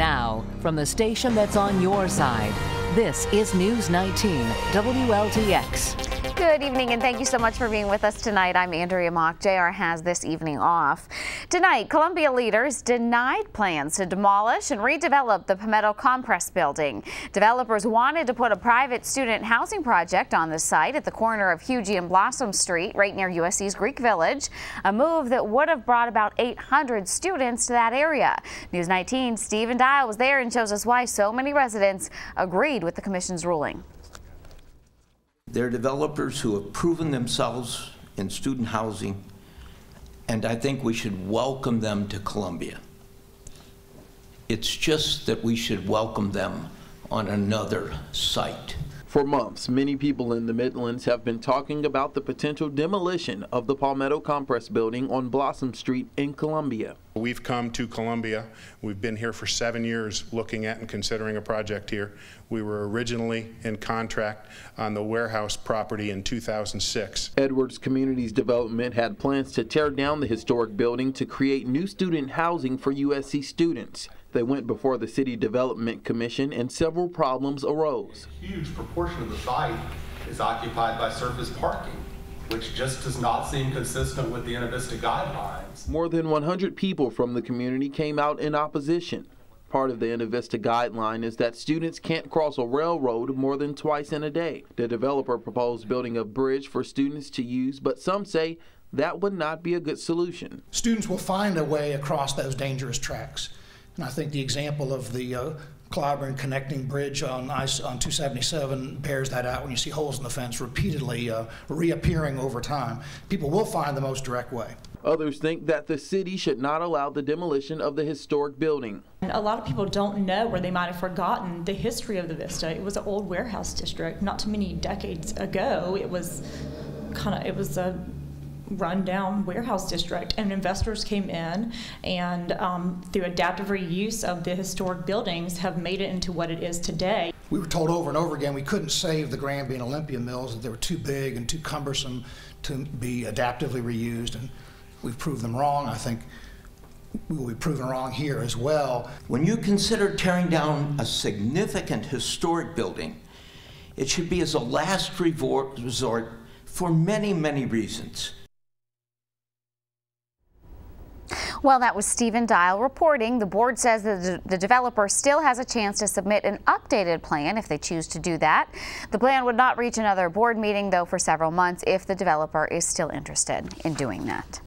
Now, from the station that's on your side, this is News 19 WLTX. Good evening, and thank you so much for being with us tonight. I'm Andrea Mock. JR has this evening off. Tonight, Columbia leaders denied plans to demolish and redevelop the Palmetto Compress building. Developers wanted to put a private student housing project on the site at the corner of Hugie and Blossom Street, right near USC's Greek Village, a move that would have brought about 800 students to that area. News 19 Stephen Dial was there and shows us why so many residents agreed with the commission's ruling. They're developers who have proven themselves in student housing, and I think we should welcome them to Columbia. It's just that we should welcome them on another site. For months, many people in the Midlands have been talking about the potential demolition of the Palmetto Compress building on Blossom Street in Columbia. We've come to Columbia. We've been here for 7 years looking at and considering a project here. We were originally in contract on the warehouse property in 2006. Edwards Communities Development had plans to tear down the historic building to create new student housing for USC students. They went before the City Development Commission and several problems arose. A huge proportion of the site is occupied by surface parking, which just does not seem consistent with the Innivista guidelines. More than 100 people from the community came out in opposition. Part of the Innivista guideline is that students can't cross a railroad more than twice in a day. The developer proposed building a bridge for students to use, but some say that would not be a good solution. Students will find a way across those dangerous tracks. And I think the example of the Clyburn connecting bridge on 277 bears that out when you see holes in the fence repeatedly reappearing over time. People will find the most direct way. Others think that the city should not allow the demolition of the historic building. A lot of people don't know, or they might have forgotten, the history of the Vista. It was an old warehouse district. Not too many decades ago, it was a rundown warehouse district, and investors came in and through adaptive reuse of the historic buildings have made it into what it is today. We were told over and over again we couldn't save the Granby and Olympia mills, that they were too big and too cumbersome to be adaptively reused, and we've proved them wrong. I think we will be proven wrong here as well. When you consider tearing down a significant historic building, it should be as a last resort for many, many reasons. Well, that was Stephen Dial reporting. The board says that the developer still has a chance to submit an updated plan if they choose to do that. The plan would not reach another board meeting, though, for several months if the developer is still interested in doing that.